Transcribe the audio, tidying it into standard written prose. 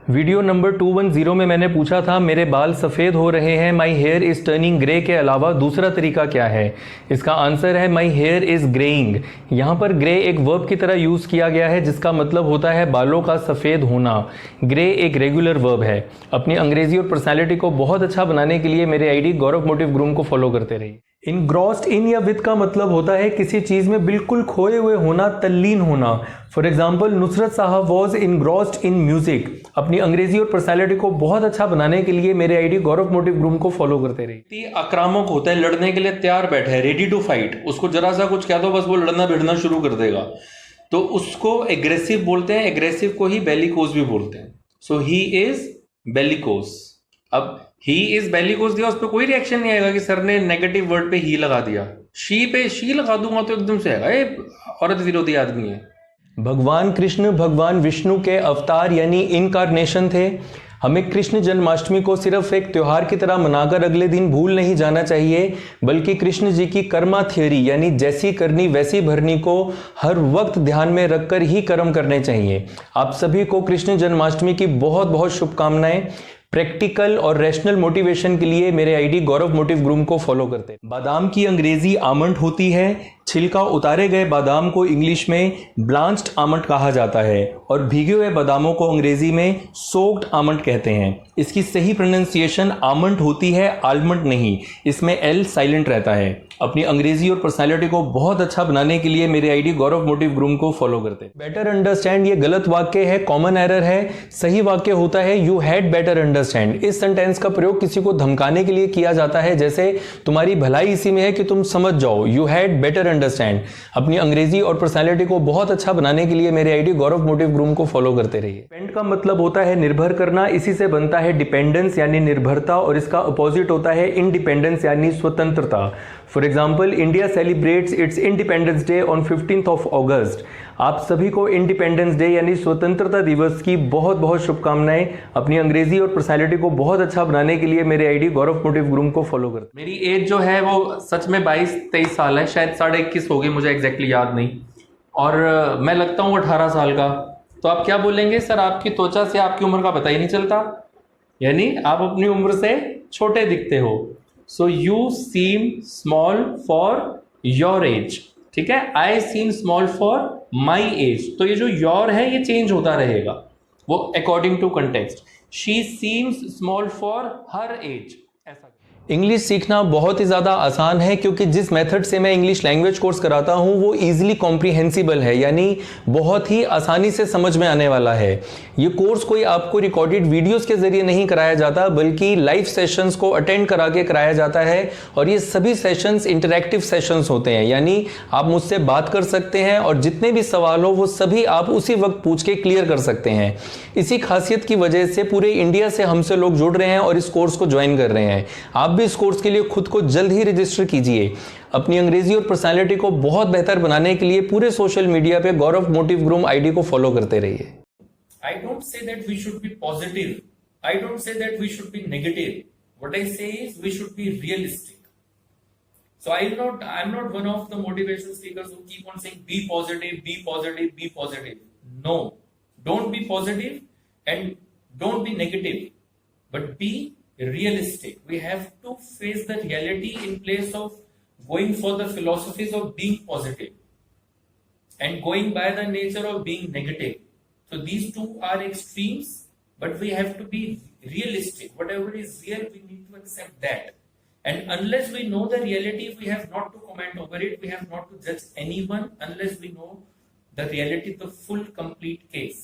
Video number 210 में मैंने पूछा था मेरे बाल सफ़ेद हो रहे हैं, my here is turning grey के अलावा दूसरा तरीका क्या है। इसका आंसर है माई हेयर इज़ ग्रेइंग। यहाँ पर ग्रे एक वर्ब की तरह यूज़ किया गया है जिसका मतलब होता है बालों का सफ़ेद होना। ग्रे एक रेगुलर वर्ब है। अपनी अंग्रेजी और पर्सनैलिटी को बहुत अच्छा बनाने के लिए मेरे आईडी गौरव मोटिव ग्रूम को फॉलो करते रहिए। इनग्रॉस्ड इन या विद का मतलब होता है किसी चीज़ में बिल्कुल खोए हुए होना, तल्लीन होना। फॉर एग्जाम्पल, नुसरत साहब वॉज इनग्रॉस्ड इन म्यूजिक। अपनी अंग्रेजी और पर्सनैलिटी को बहुत अच्छा बनाने के लिए मेरे आईडी गौरव मोटिव ग्रूम को फॉलो करते रहिए। आक्रामक होता है, लड़ने के लिए तैयार बैठा है, रेडी टू फाइट। उसको जरा सा कुछ कह दो बस वो लड़ना भिड़ना शुरू कर देगा, तो उसको एग्रेसिव बोलते हैं। एग्रेसिव को ही बेलिकोस भी बोलते हैं। सो ही इज बेलिकोस। अब ही इज बेलिकोस दिया, उस पर कोई रिएक्शन नहीं आएगा कि सर ने नेगेटिव वर्ड पे ही लगा दिया। शी पे शी लगा दूंगा तो एकदम से आएगा ये औरत विरोधी आदमी है। भगवान कृष्ण भगवान विष्णु के अवतार यानी इनकारनेशन थे। हमें कृष्ण जन्माष्टमी को सिर्फ एक त्योहार की तरह मनाकर अगले दिन भूल नहीं जाना चाहिए, बल्कि कृष्ण जी की कर्मा थ्योरी यानी जैसी करनी वैसी भरनी को हर वक्त ध्यान में रखकर ही कर्म करने चाहिए। आप सभी को कृष्ण जन्माष्टमी की बहुत बहुत शुभकामनाएं। प्रैक्टिकल और रैशनल मोटिवेशन के लिए मेरे आईडी गौरव मोटिव ग्रूम को फॉलो करते हैं। बादाम की अंग्रेजी आमंड होती है। छिलका उतारे गए बादाम को इंग्लिश में ब्लांच्ड आमंड कहा जाता है और भीगे हुए बादामों को अंग्रेजी में सोक्ड आमंड कहते हैं। इसकी सही प्रोनाउंसिएशन आमंड होती है, आलमंड नहीं। इसमें एल साइलेंट रहता है। अपनी अंग्रेजी और पर्सनैलिटी को बहुत अच्छा बनाने के लिए मेरे आईडी गौरव मोटिव ग्रूम को फॉलो करते हैं। बेटर अंडरस्टैंड ये गलत वाक्य है, कॉमन एरर है। सही वाक्य होता है यू हैड बेटर अंडरस्टैंड। इस सेंटेंस का प्रयोग किसी को धमकाने के लिए किया जाता है, जैसे तुम्हारी भलाई इसी में है कि तुम समझ जाओ। You had better understand. अपनी अंग्रेजी और पर्सनैलिटी को बहुत अच्छा बनाने के लिए मेरे आईडी गौरव मोटिव ग्रूम को फॉलो करते रहिए। डिपेंड का मतलब होता है निर्भर करना। इसी से बनता है डिपेंडेंस यानी निर्भरता, और इसका अपोजिट होता है इंडिपेंडेंस यानी स्वतंत्रता। For example, India celebrates it's independence day on 15th of August। आप सभी को इंडिपेंडेंस डे यानी स्वतंत्रता दिवस की बहुत बहुत शुभकामनाएं। अपनी अंग्रेजी और पर्सनैलिटी को बहुत अच्छा बनाने के लिए मेरे आईडी गौरव मोटिव ग्रूम को फॉलो करते। मेरी एज जो है वो सच में 22-23 साल है, शायद 21.5 होगी, मुझे एग्जैक्टली याद नहीं। और मैं लगता हूँ 18 साल का। तो आप क्या बोलेंगे, सर आपकी त्वचा से आपकी उम्र का पता ही नहीं चलता, यानी आप अपनी उम्र से छोटे दिखते हो। So you seem small for your age. ठीक है, आई सीम स्मॉल फॉर माई एज। तो ये जो योर है ये चेंज होता रहेगा, वो according to context. She seems small for her age. ऐसा इंग्लिश सीखना बहुत ही ज़्यादा आसान है, क्योंकि जिस मेथड से मैं इंग्लिश लैंग्वेज कोर्स कराता हूँ वो इजीली कॉम्प्रिहेंसिबल है, यानी बहुत ही आसानी से समझ में आने वाला है। ये कोर्स कोई आपको रिकॉर्डेड वीडियोस के जरिए नहीं कराया जाता, बल्कि लाइव सेशंस को अटेंड करा के कराया जाता है। और ये सभी सेशंस इंटरैक्टिव सेशंस होते हैं, यानी आप मुझसे बात कर सकते हैं और जितने भी सवाल हो वो सभी आप उसी वक्त पूछ के क्लियर कर सकते हैं। इसी खासियत की वजह से पूरे इंडिया से हमसे लोग जुड़ रहे हैं और इस कोर्स को ज्वाइन कर रहे हैं। आप भी इस कोर्स के लिए खुद को जल्द ही रजिस्टर कीजिए। अपनी अंग्रेजी और पर्सनैलिटी को बहुत बेहतर बनाने के लिए पूरे सोशल मीडिया पे गौरव मोटिव ग्रूम आईडी को फॉलो करते रहिए। I don't say that we should be positive. I don't say that we should be negative. What I say is we should be realistic. So I'm not one of the motivation speakers who keep on saying be positive, be positive, be positive. No, don't be positive and don't be negative, but be realistic. We have to face the reality in place of going for the philosophies of being positive and going by the nature of being negative. So these two are extremes, but we have to be realistic. Whatever is real, we need to accept that. And unless we know the reality, we have not to comment over it. We have not to judge anyone unless we know the reality, the full complete case.